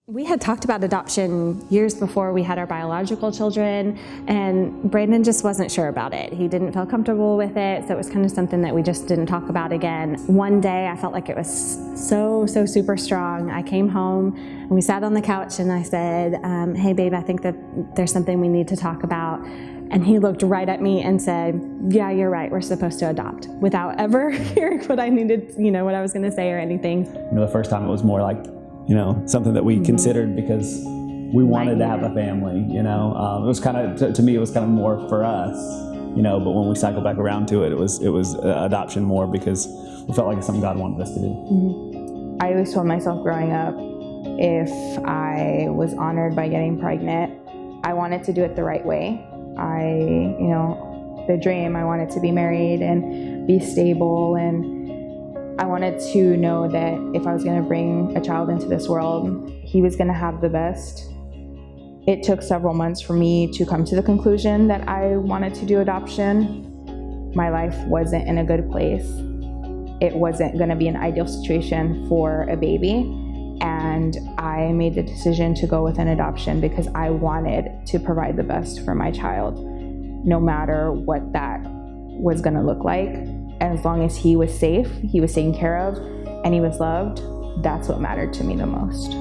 We had talked about adoption years before we had our biological children, and Brandon just wasn't sure about it. He didn't feel comfortable with it, so it was kind of something that we just didn't talk about again. One day I felt like it was so super strong. I came home and we sat on the couch and I said, hey babe, I think that there's something we need to talk about. And he looked right at me and said, yeah, you're right, we're supposed to adopt, without ever hearing what I needed, what I was gonna say or anything. The first time it was more like, something that we considered because we wanted to have a family, it was kind of, to me, it was kind of more for us, but when we cycled back around to it, it was adoption more because we felt like it's something God wanted us to do. Mm-hmm. I always told myself growing up, if I was honored by getting pregnant, I wanted to do it the right way. The dream, I wanted to be married and be stable, and I wanted to know that if I was going to bring a child into this world, he was going to have the best. It took several months for me to come to the conclusion that I wanted to do adoption. My life wasn't in a good place. It wasn't going to be an ideal situation for a baby, and I made the decision to go with an adoption because I wanted to provide the best for my child, no matter what that was going to look like. As long as he was safe, he was taken care of, and he was loved, that's what mattered to me the most.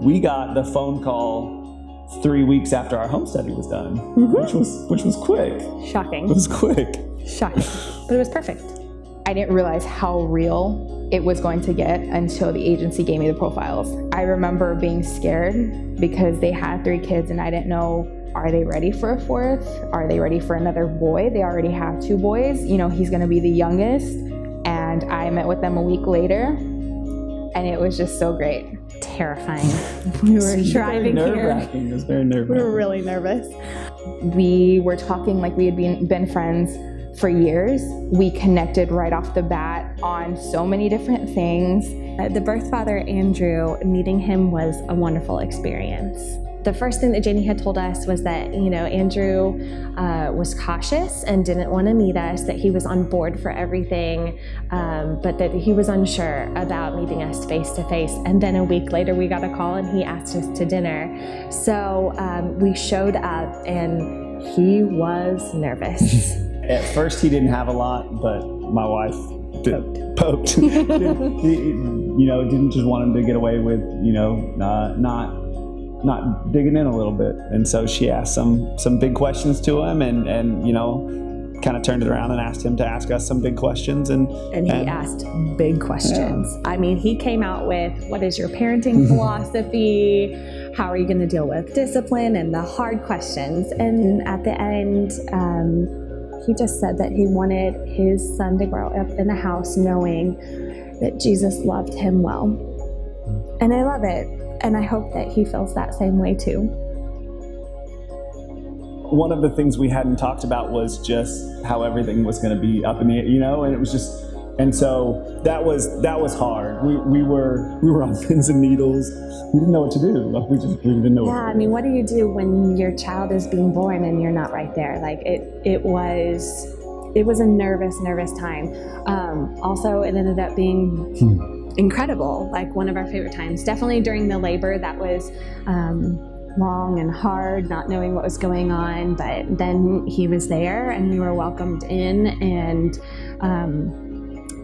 We got the phone call 3 weeks after our home study was done, which was quick. Shocking. It was quick. Shocking, but it was perfect. I didn't realize how real it was going to get until the agency gave me the profiles. I remember being scared because they had 3 kids and I didn't know, are they ready for a 4th? Are they ready for another boy? They already have 2 boys. He's gonna be the youngest. And I met with them a week later and it was just so great. Terrifying. We were driving here. It was very nerve-wracking. We were really nervous. We were talking like we had been friends for years. We connected right off the bat on so many different things. The birth father, Andrew, meeting him was a wonderful experience. The first thing that Jani had told us was that, Andrew was cautious and didn't want to meet us, that he was on board for everything, but that he was unsure about meeting us face to face. And then a week later, we got a call and he asked us to dinner. So we showed up and he was nervous. At first, he didn't have a lot, but my wife poked. Didn't just want him to get away with, not digging in a little bit. And so she asked some big questions to him and kind of turned it around and asked him to ask us some big questions. And he asked big questions. Yeah. I mean, he came out with, what is your parenting philosophy? How are you going to deal with discipline? And the hard questions. And at the end, he just said that he wanted his son to grow up in a house knowing that Jesus loved him well. And I love it. And I hope that he feels that same way too. One of the things we hadn't talked about was just how everything was going to be up in the air, and it was just, and so that was hard. We were on pins and needles. We didn't know what to do. Like we didn't know. Yeah, I mean, what do you do when your child is being born and you're not right there? Like it was a nervous time. Also, it ended up being incredible, like one of our favorite times. Definitely during the labor, that was long and hard, not knowing what was going on, but then he was there and we were welcomed in, and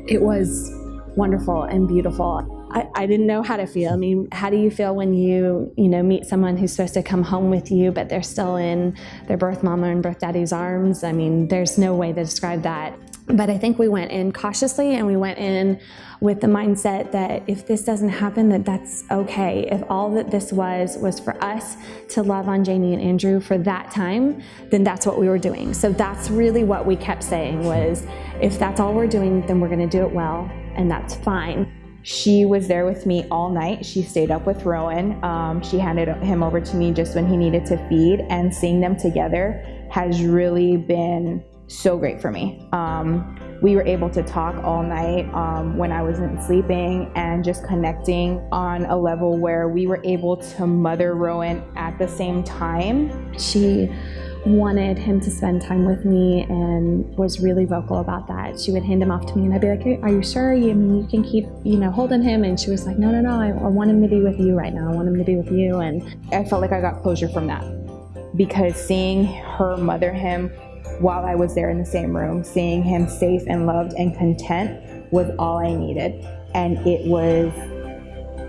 it was wonderful and beautiful. I didn't know how to feel. I mean, how do you feel when you meet someone who's supposed to come home with you, but they're still in their birth mama and birth daddy's arms? I mean, there's no way to describe that. But I think we went in cautiously, and we went in with the mindset that if this doesn't happen, that's okay. If all that this was for us to love on Jani and Andrew for that time, then that's what we were doing. So that's really what we kept saying was, if that's all we're doing, then we're gonna do it well, and that's fine. She was there with me all night. She stayed up with Rowan. She handed him over to me just when he needed to feed, and seeing them together has really been so great for me. We were able to talk all night when I wasn't sleeping, and just connecting on a level where we were able to mother Rowan at the same time. She wanted him to spend time with me and was really vocal about that. She would hand him off to me and I'd be like, hey, are you sure? You can keep, holding him. And she was like, no, I want him to be with you right now. I want him to be with you. And I felt like I got closure from that, because seeing her mother him while I was there in the same room, seeing him safe and loved and content was all I needed. And it was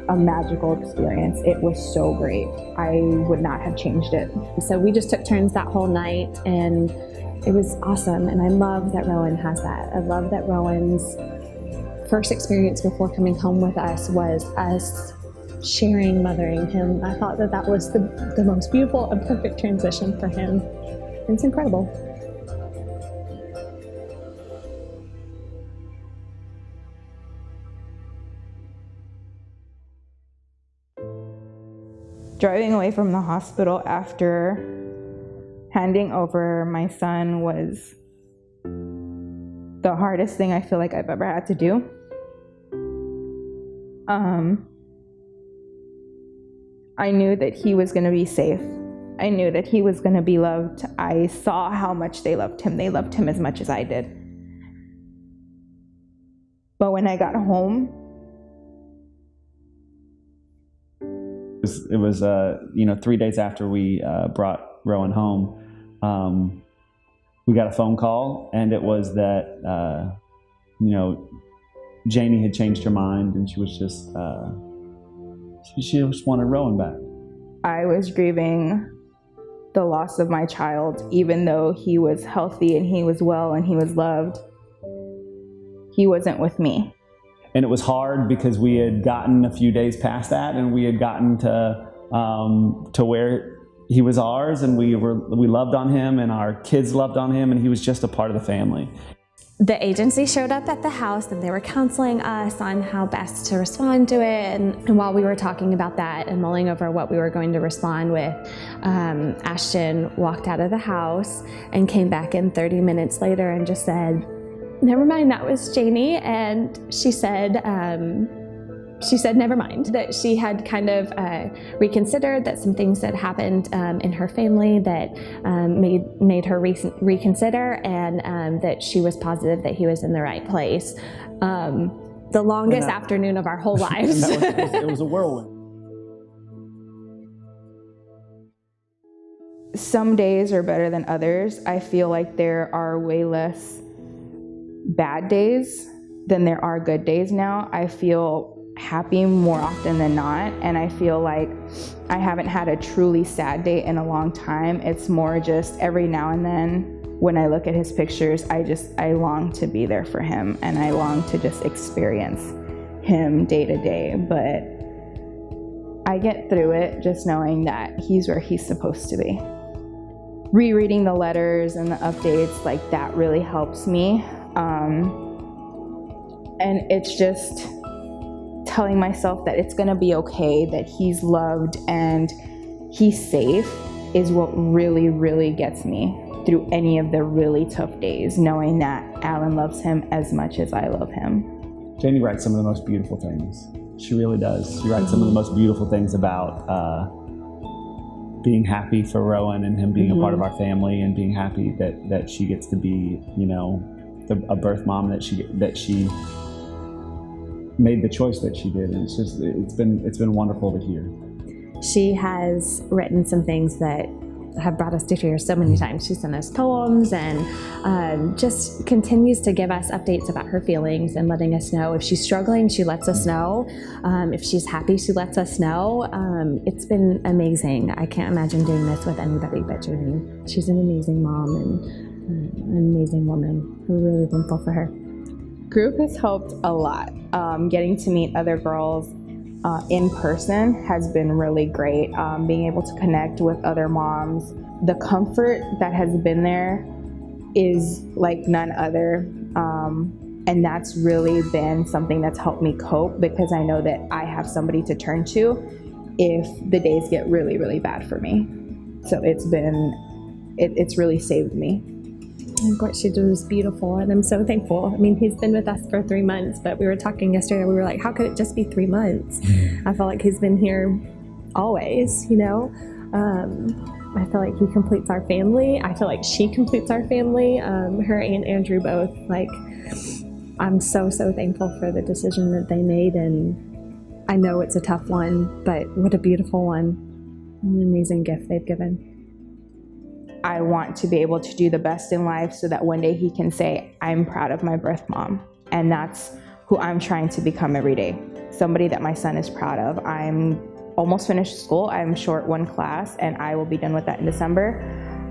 a magical experience. It was so great. I would not have changed it. So we just took turns that whole night and it was awesome. And I love that Rowan has that. I love that Rowan's first experience before coming home with us was us sharing mothering him. I thought that was the most beautiful and perfect transition for him. It's incredible. Driving away from the hospital after handing over my son was the hardest thing I feel like I've ever had to do. I knew that he was going to be safe. I knew that he was going to be loved. I saw how much they loved him. They loved him as much as I did. But when I got home, it was 3 days after we brought Rowan home, we got a phone call, and it was that Jani had changed her mind, and she was just she just wanted Rowan back. I was grieving the loss of my child, even though he was healthy and he was well and he was loved. He wasn't with me. And it was hard because we had gotten a few days past that, and we had gotten to where he was ours, and we loved on him, and our kids loved on him, and he was just a part of the family. The agency showed up at the house and they were counseling us on how best to respond to it. And while we were talking about that and mulling over what we were going to respond with, Ashton walked out of the house and came back in 30 minutes later and just said, never mind, that was Jani. And she said never mind, that she had kind of reconsidered, that some things that happened in her family that made her reconsider, and that she was positive that he was in the right place. The longest afternoon of our whole lives. It was a whirlwind. Some days are better than others. I feel like there are way less bad days than there are good days now. I feel happy more often than not, and I feel like I haven't had a truly sad day in a long time. It's more just every now and then when I look at his pictures, I long to be there for him, and I long to just experience him day to day. But I get through it just knowing that he's where he's supposed to be. Rereading the letters and the updates, like, that really helps me. And it's just telling myself that it's gonna be okay, that he's loved and he's safe, is what really, really gets me through any of the really tough days, knowing that Alan loves him as much as I love him. Jani writes some of the most beautiful things. She really does. She writes some of the most beautiful things about being happy for Rowan and him being a part of our family, and being happy that she gets to be, a birth mom, that she made the choice that she did. And it's been wonderful to hear. She has written some things that have brought us to tears so many times. She sent us poems and just continues to give us updates about her feelings and letting us know. If she's struggling, she lets us know. If she's happy, she lets us know. It's been amazing. I can't imagine doing this with anybody but Jani. She's an amazing mom and an amazing woman. We're really thankful for her. Group has helped a lot. Getting to meet other girls in person has been really great. Being able to connect with other moms, the comfort that has been there is like none other. And that's really been something that's helped me cope, because I know that I have somebody to turn to if the days get really, really bad for me. So it's really saved me. And what she did was beautiful, and I'm so thankful. I mean, he's been with us for 3 months, but we were talking yesterday, we were like, how could it just be 3 months? I felt like he's been here always, I feel like he completes our family. I feel like she completes our family. Her and Andrew both. Like, I'm so thankful for the decision that they made, and I know it's a tough one, but what a beautiful one. An amazing gift they've given. I want to be able to do the best in life so that one day he can say, I'm proud of my birth mom. And that's who I'm trying to become every day. Somebody that my son is proud of. I'm almost finished school. I'm short one class and I will be done with that in December.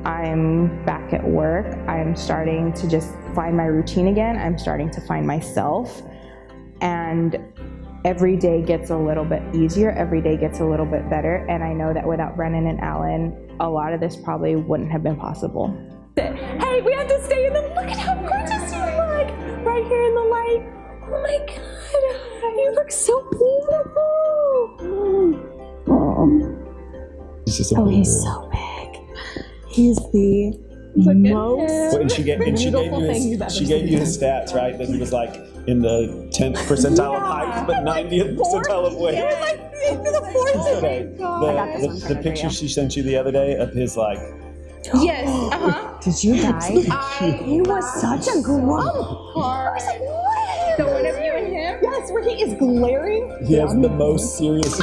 I'm back at work. I'm starting to just find my routine again. I'm starting to find myself. And every day gets a little bit easier. Every day gets a little bit better. And I know that without Brennan and Alan, a lot of this probably wouldn't have been possible. Hey, we have to stay in the, look at how gorgeous you look. Right here in the light. Oh my God, you look so beautiful. He's just a he's so big. He's the most and she gave you his stats, right? That he was like in the 10th percentile of height, but 90th percentile of weight. He was like the fourth. Okay. The picture she sent you the other day of his like. Yes. Did you die? He was such a grump. The one of you and him? Yes, where he is glaring. He has the most serious.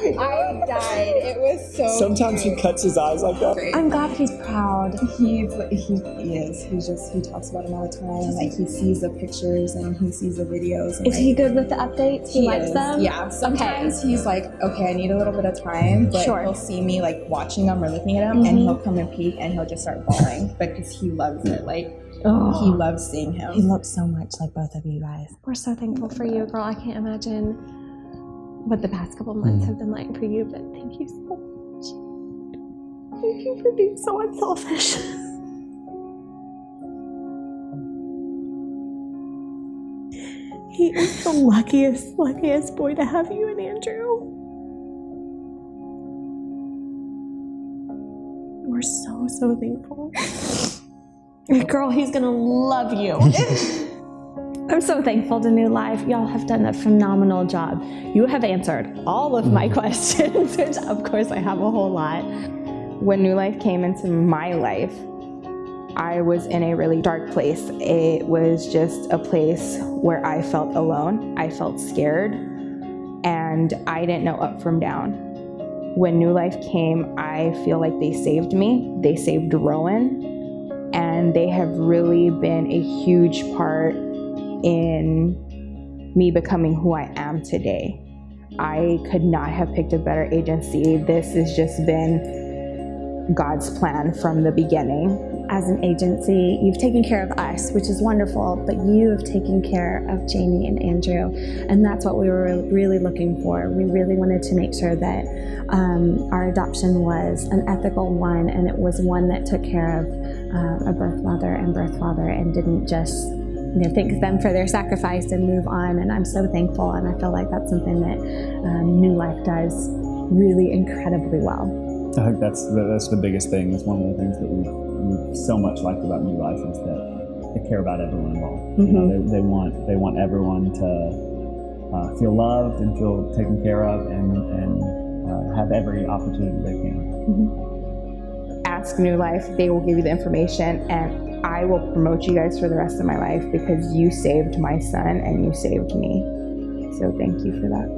I died. It was so Sometimes cute. he cuts his eyes like that. I'm glad he's proud. He is. He talks about him all the time. Like, he sees the pictures and he sees the videos. And, Is he good with the updates? He likes is. them? Yeah. Sometimes he's like, okay, I need a little bit of time, but Sure. he'll see me like watching them or looking at him, and he'll come and peek, and he'll just start bawling because he loves it. Like, he loves seeing him. He looks so much like both of you guys. We're so thankful for you, girl. I can't imagine what the past couple months have been like for you, but thank you so much. Thank you for being so unselfish. He is the luckiest boy to have you and Andrew. We're so thankful. Girl, he's gonna love you. I'm so thankful to New Life. Y'all have done a phenomenal job. You have answered all of my questions, which of course I have a whole lot. When New Life came into my life, I was in a really dark place. It was just a place where I felt alone. I felt scared, and I didn't know up from down. When New Life came, I feel like they saved me. They saved Rowan, and they have really been a huge part in me becoming who I am today. I could not have picked a better agency. This has just been God's plan from the beginning. As an agency, you've taken care of us, which is wonderful, but you have taken care of Jani and Andrew, and that's what we were really looking for. We really wanted to make sure that our adoption was an ethical one, and it was one that took care of a birth mother and birth father and didn't just thank them for their sacrifice and move on. And I'm so thankful, and I feel like that's something that New Life does really incredibly well. I think that's the biggest thing. That's one of the things that we so much liked about New Life is that they care about everyone involved. You know, they want everyone to feel loved and feel taken care of and have every opportunity they can. Ask New Life, they will give you the information, and I will promote you guys for the rest of my life because you saved my son and you saved me. So thank you for that.